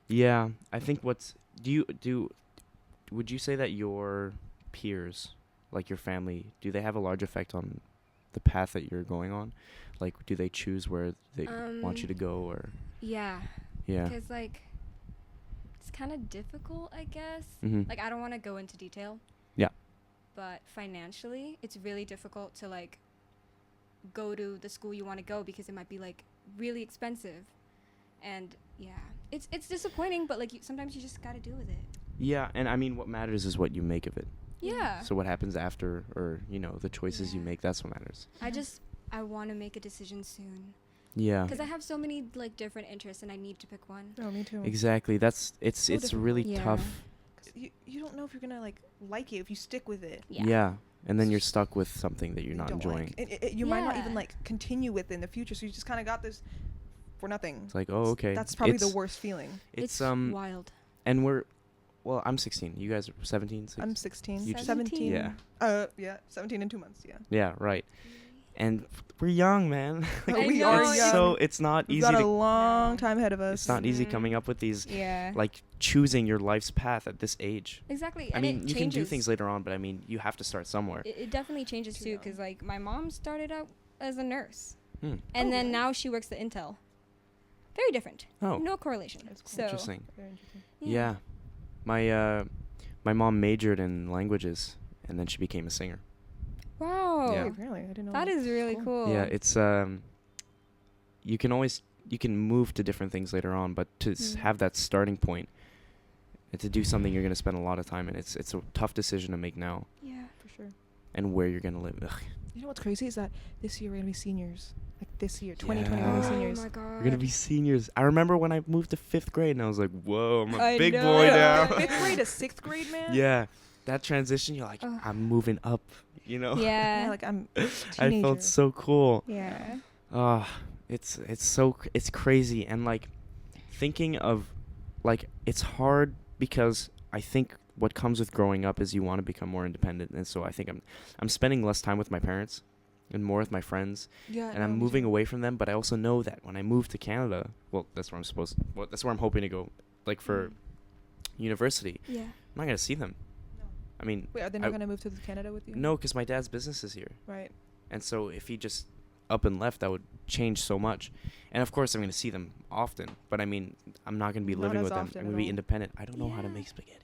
Yeah, I think would you say that your peers, like your family, do they have a large effect on the path that you're going on? Like, do they choose where they want you to go, or? Yeah, Yeah. because like it's kind of difficult, I guess. Mm-hmm. Like I don't want to go into detail. Yeah. But financially, it's really difficult to like go to the school you want to go because it might be like really expensive, and yeah, it's disappointing. But like sometimes you just gotta deal with it. Yeah, and I mean, what matters is what you make of it. Yeah. So what happens after, or the choices you Yeah. make, that's what matters. I want to make a decision soon Yeah. because I have so many like different interests and I need to pick one. Oh, me too. Exactly. It's difficult. really Yeah. tough. 'Cause you don't know if you're gonna like it if you stick with it. Yeah. And then you're stuck with something that you're You not don't enjoying. like. You might not even Yeah. like continue with it in the future, so you just kind of got this for nothing. It's like, oh, okay. That's probably the It's- worst feeling. It's wild. and I'm 16. You guys are 17. I'm 16. You just- 17. Yeah. Yeah, 17 in 2 months. Yeah. Yeah. Right. And we're young, man. I we know, are it's young. So it's not We've easy got a to. long time ahead of us. It's not easy Mhm. coming up with these, Yeah. like, choosing your life's path at this age. Exactly. I and mean, it you can do changes. things later on, but I mean, you have to start somewhere. It definitely changes Too too, young. because like my mom started out as a nurse, Hmm. and Oh, then really? now she works at Intel. Very different. Oh, No correlation. That's cool. So interesting. Very interesting. Yeah. My mom majored in languages, and then she became a singer. Wow. Yeah. Wait, really? I didn't know. That is really cool. Yeah, it's you can move to different things later on, but to Mm. have that starting point and to do something you're gonna spend a lot of time in, it's a tough decision to make now, Yeah. for sure. and where you're gonna live. Ugh. You know what's crazy is that this year we're gonna be seniors. Like this year, 2020 we're gonna be Yeah. seniors. Oh my god. We're gonna be seniors. I remember when I moved to 5th grade, and I was like, "Whoa, I'm a I big know. boy now." Fifth grade to 6th grade, man. Yeah, that transition, you're like, Ugh. I'm moving up. Yeah, Yeah. like I'm. I Teenager. felt so cool. Yeah. It's crazy, and like thinking of, like, it's hard because I think what comes with growing up is you want to become more independent, and so I think I'm spending less time with my parents and more with my friends, Yeah. and I'm moving away from them. But I also know that when I move to Canada, well, that's where that's where I'm hoping to go, like for university. Yeah. I'm not gonna see them. No. I mean, Wait, are they not gonna move to Canada with you? no, because my dad's business is here. Right. And so if he just up and left, that would change so much. And of course, I'm going to see them often. But I mean, I'm not going to be Not living as with them. often I'm at going to be all. independent. I don't know how to Yeah. make spaghetti.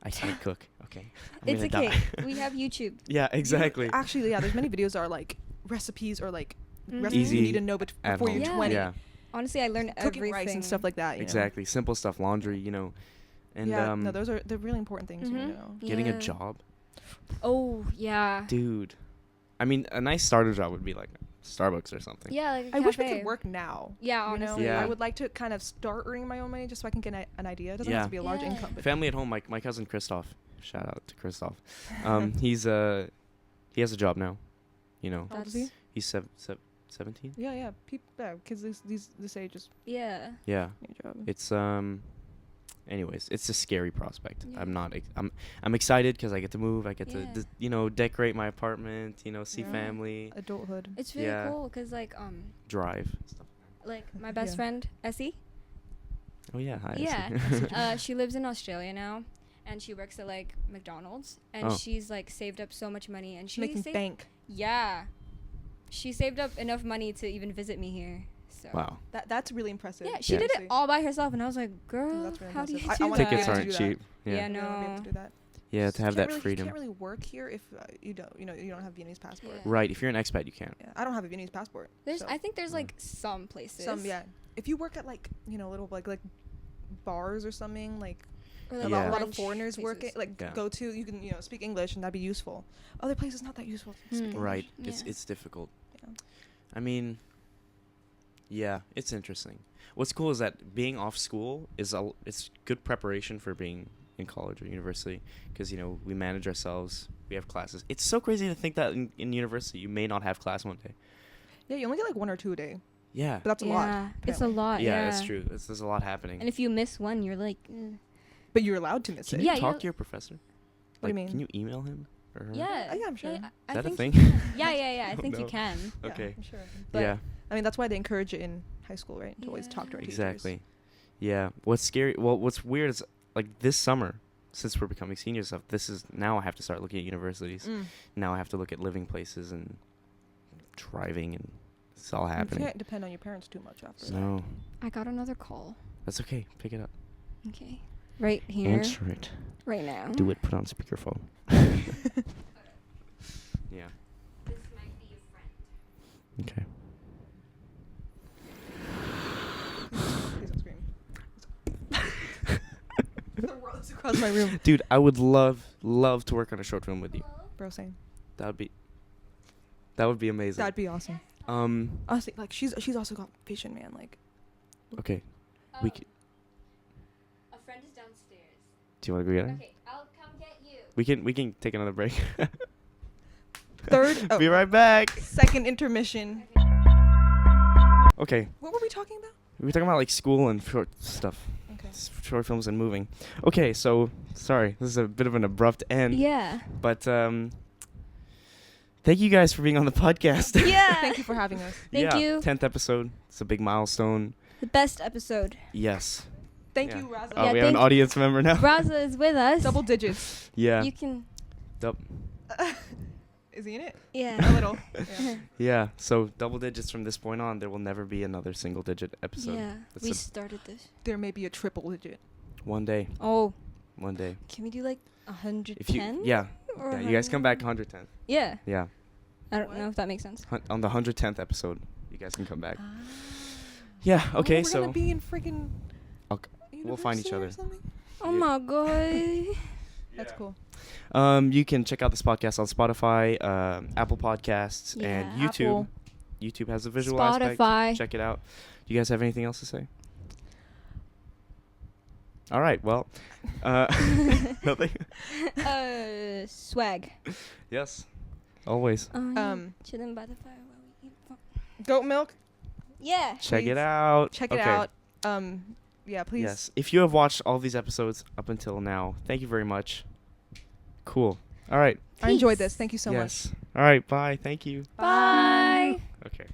I can't cook. Okay. I'm It's gonna okay. die. We have YouTube. Yeah, exactly. Actually, yeah. There's many videos that are like recipes or like recipes Easy you need to know At before home. you're Yeah. 20. Yeah, Honestly, I learned Cooking everything. rice and stuff like that. You know? exactly. Simple stuff, laundry, And yeah. No, they're really important things. You Mhm. know. getting Yeah. a job. Oh yeah. Dude. I mean, a nice starter job would be like Starbucks or something. Yeah, like a I wish we cafe. could work now. Yeah, You know, honestly. Yeah. I would like to kind of start earning my own money just so I can get an idea. It doesn't Yeah. have to be a large Yeah. income. But Family at home, my cousin Christoph. Shout out to Christoph. He has a job now. How old is That's he? He's 17. Yeah. Kids this age is yeah. Yeah. your job. It's anyways, it's a scary prospect. Yeah. I'm excited because I get to move. I get Yeah. to decorate my apartment. See Yeah. family, Adulthood. It's really Yeah. cool because drive. Stuff. like my best Yeah. friend Essie. Oh yeah, hi. Yeah. She lives in Australia now, and she works at like McDonald's, and Oh. she's like saved up so much money, and she Making bank. Yeah. She saved up enough money to even visit me here. So. Wow. That's really impressive. Yeah, she Yeah. did it honestly. all by herself, and I was like, Oh, "Girl, that's really how do you impressive. do I wanna that?" Tickets to aren't do that. cheap. Yeah, I wanna be able no. to do that. Yeah, to have You that can't freedom. You can't really work here if you don't have Viennese passport. Yeah. Right. If you're an expat, you can't. Yeah, I don't have a Viennese passport. so I think there's Mm. like some places. If you work at like little like bars or something like Or, a like, Yeah. lot of brunch foreigners work places. it like Yeah. go to you can speak English and that'd be useful. Other places not that useful. To speak Hmm. English. Right. Yeah. It's difficult. Yeah. I mean, Yeah, it's interesting. What's cool is that being off school it's good preparation for being in college or university because, you know, we manage ourselves. We have classes. It's so crazy to think that in university you may not have class one day. Yeah, you only get like 1 or 2 a day, Yeah. but that's a lot. It's a lot. Yeah, that's true. There's a lot happening. And if you miss one, you're like, But you're allowed to miss Can it. you Yeah, talk you- to your professor? What do you Like, mean? Can you email him or her? yeah. Yeah, I'm sure. I Is that a think thing? you can. Yeah. I Oh, think you no. can. Yeah, Okay. I'm sure. But Yeah, I mean, that's why they encourage it in high school, right? To always Yeah. talk to our teachers. exactly. Yeah. What's weird is like this summer, since we're becoming seniors stuff, now I have to start looking at universities. Mm. Now I have to look at living places and driving, and it's all You happening. can't depend on your parents too much after that. No, I got another call. that's okay. Pick it up. Okay. Right here. Answer it. Right now. Do it. Put on speakerphone. Yeah. This might be a friend. Okay. Please don't scream. The roads across my room. Dude, I would love to work on a short film with you. Bro, same. That would be amazing. That'd be awesome. Honestly, like she's also got vision, man. Like, Okay. We c- A friend is downstairs. Do you want to go get her? Okay, I'll come get you. We can take another break. third. Be right back. Second intermission. Okay. What were we talking about? We were talking about like school and short stuff. Okay. Short films and moving. Okay, so sorry, this is a bit of an abrupt end. Yeah. But thank you guys for being on the podcast. Yeah. Thank you for having us. Thank you. 10th episode. It's a big milestone. The best episode. Yes. Thank Yeah. you, Raza. Yeah, We have an thank- audience member now. Raza is with us. Double digits. Yeah. You can. Is he in it? Yeah. A little. Yeah. Yeah. So double digits from this point on. There will never be another single digit episode. Yeah. That's We a- started this. There may be a triple digit. One day. Oh, One day. can we do like 110? If you yeah. Yeah, you guys come back 110th. Yeah. Yeah. I don't What? know if that makes sense. On the 110th episode, you guys can come back. Ah. Yeah. Okay. We're So gonna be in freaking. Okay, we'll find each university or other. something? Oh Yeah. my god. That's cool. you can check out this podcast on Spotify, Apple Podcasts, and Yeah. YouTube. Apple. YouTube has a visual aspect. Spotify. Check it out. You guys have anything else to say? All right. Well, nothing. Swag. Yes. Always. Chilling by the fire while we eat. Goatmilk. Yeah. Check Please. it out. Check it Okay. out. Yeah, please. Yes. If you have watched all these episodes up until now, thank you very much. Cool. All right. I enjoyed Peace. this. Thank you so much. Yes. All right. Bye. Thank you. Bye. Okay.